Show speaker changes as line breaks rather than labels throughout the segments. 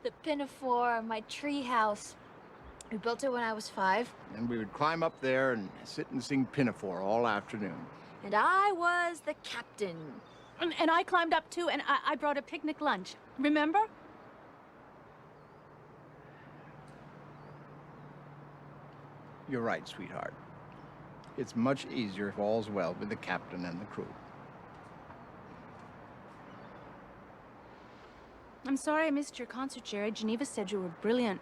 The pinafore, my tree house. We built it when I was 5.
And we would climb up there and sit and sing Pinafore all afternoon.
And I was the captain.
And I climbed up too, and I brought a picnic lunch. Remember?
You're right, sweetheart. It's much easier if all's well with the captain and the crew.
I'm sorry I missed your concert, Geri. Geneva said you were brilliant.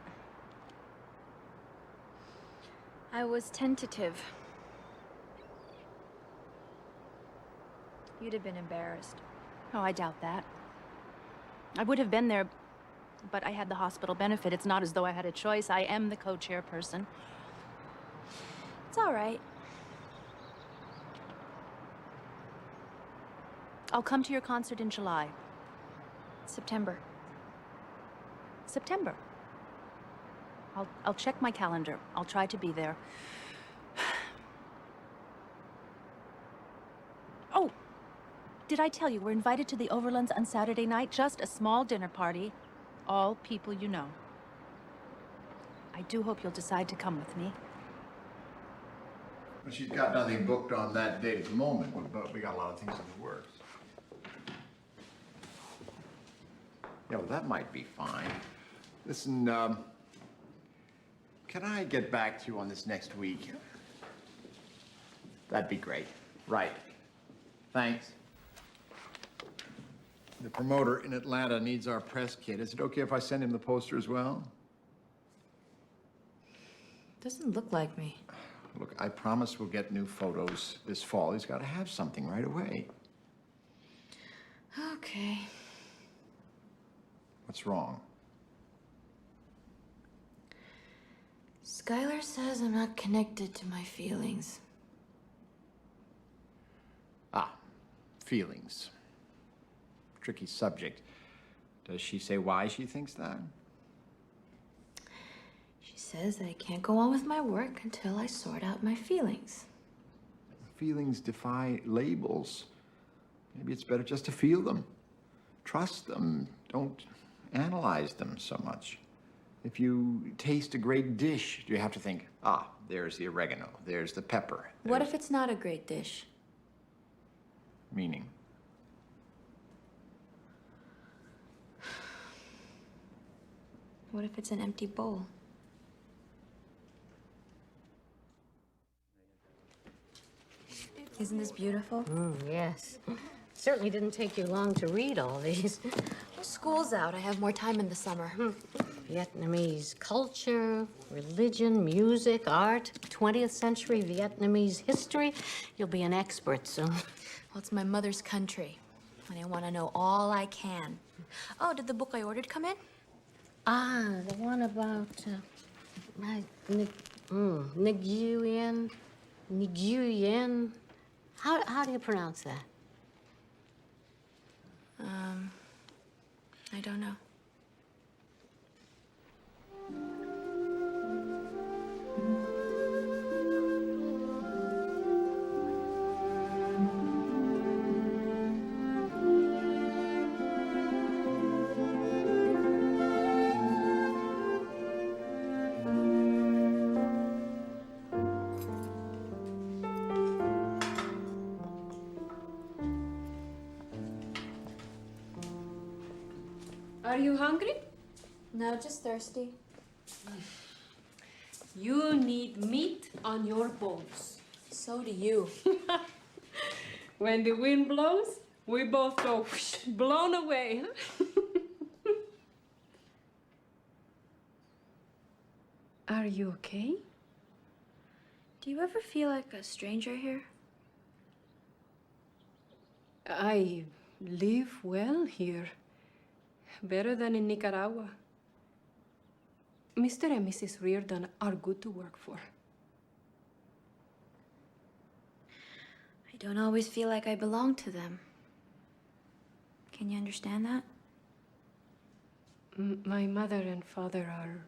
I was tentative. You'd have been embarrassed.
Oh, I doubt that. I would have been there, but I had the hospital benefit. It's not as though I had a choice. I am the co-chairperson.
It's all right.
I'll come to your concert in July.
September.
September. I'll check my calendar. I'll try to be there. Oh, did I tell you we're invited to the Overlands on Saturday night? Just a small dinner party. All people you know. I do hope you'll decide to come with me.
Well, she's got nothing booked on that date at the moment, but we got a lot of things in the works. Yeah, well, that might be fine. Listen, can I get back to you on this next week? That'd be great. Right. Thanks. The promoter in Atlanta needs our press kit. Is it okay if I send him the poster as well?
Doesn't look like me.
Look, I promise we'll get new photos this fall. He's got to have something right away.
Okay.
What's wrong?
Skylar says I'm not connected to my feelings.
Ah, feelings. Tricky subject. Does she say why she thinks that?
She says that I can't go on with my work until I sort out my feelings.
Feelings defy labels. Maybe it's better just to feel them. Trust them. Don't analyze them so much. If you taste a great dish, you have to think, ah, there's the oregano, there's the pepper.
What if it's not a great dish?
Meaning?
What if it's an empty bowl? Isn't this beautiful?
Yes. Certainly didn't take you long to read all these.
Well, school's out. I have more time in the summer.
Vietnamese culture, religion, music, art, 20th century Vietnamese history. You'll be an expert soon.
Well, it's my mother's country, and I want to know all I can. Oh, did the book I ordered come in?
Ah, the one about Nguyen. Nguyen. How do you pronounce that?
I don't know.
Are you hungry?
No, just thirsty.
You need meat on your bones.
So do you.
When the wind blows, we both go whoosh, blown away. Are you okay?
Do you ever feel like a stranger here?
I live well here. Better than in Nicaragua. Mr. and Mrs. Riordan are good to work for.
I don't always feel like I belong to them. Can you understand that?
My mother and father are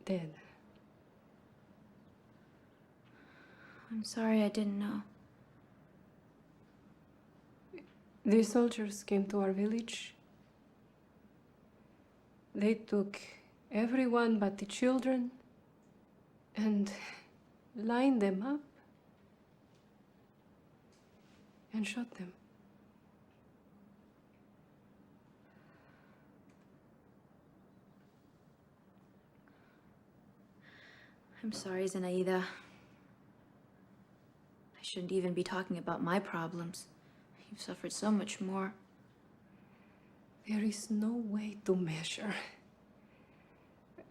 dead.
I'm sorry I didn't know.
The soldiers came to our village. They took everyone but the children and lined them up and shot them.
I'm sorry, Zenaida. I shouldn't even be talking about my problems. You've suffered so much more.
There is no way to measure.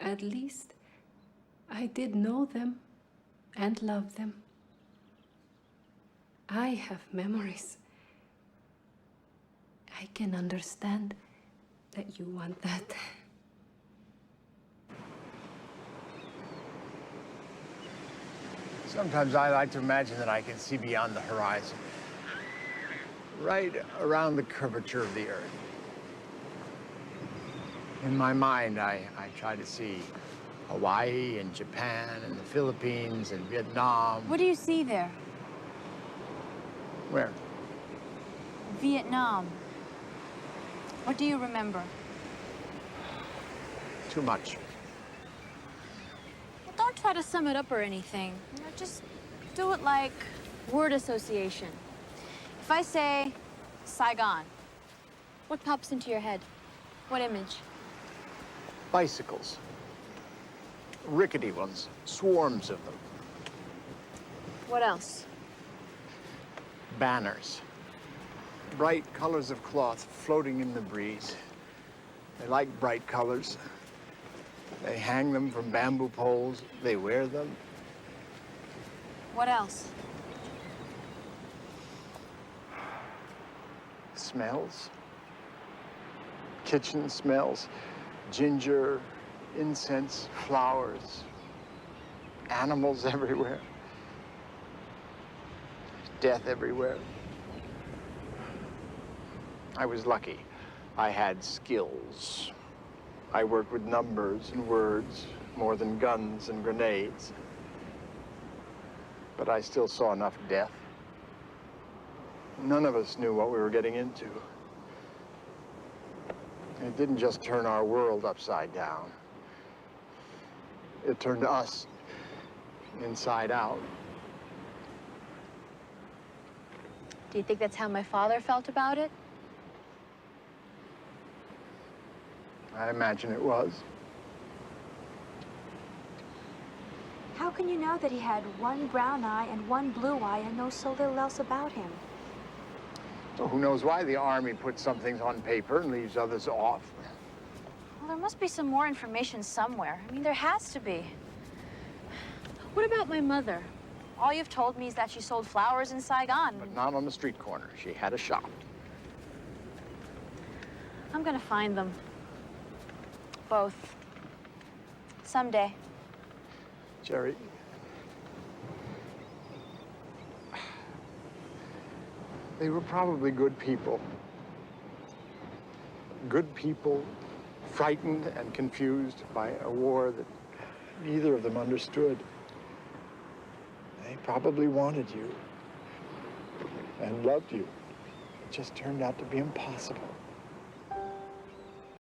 At least I did know them and love them. I have memories. I can understand that you want that.
Sometimes I like to imagine that I can see beyond the horizon, right around the curvature of the earth. In my mind, I try to see Hawaii and Japan and the Philippines and Vietnam.
What do you see there?
Where?
Vietnam. What do you remember?
Too much.
Well, don't try to sum it up or anything. You know, just do it like word association. If I say Saigon, what pops into your head? What image?
Bicycles. Rickety ones. Swarms of them.
What else?
Banners. Bright colors of cloth floating in the breeze. They like bright colors. They hang them from bamboo poles. They wear them.
What else?
Smells. Kitchen smells. Ginger, incense, flowers. Animals everywhere. Death everywhere. I was lucky. I had skills. I worked with numbers and words more than guns and grenades. But I still saw enough death. None of us knew what we were getting into. It didn't just turn our world upside down. It turned us inside out.
Do you think that's how my father felt about it?
I imagine it was.
How can you know that he had one brown eye and one blue eye and know so little else about him?
So who knows why the Army puts some things on paper and leaves others off?
Well, there must be some more information somewhere. I mean, there has to be. What about my mother? All you've told me is that she sold flowers in Saigon.
But not on the street corner. She had a shop.
I'm gonna find them. Both. Someday.
Geri, they were probably good people. Good people, frightened and confused by a war that neither of them understood. They probably wanted you and loved you. It just turned out to be impossible.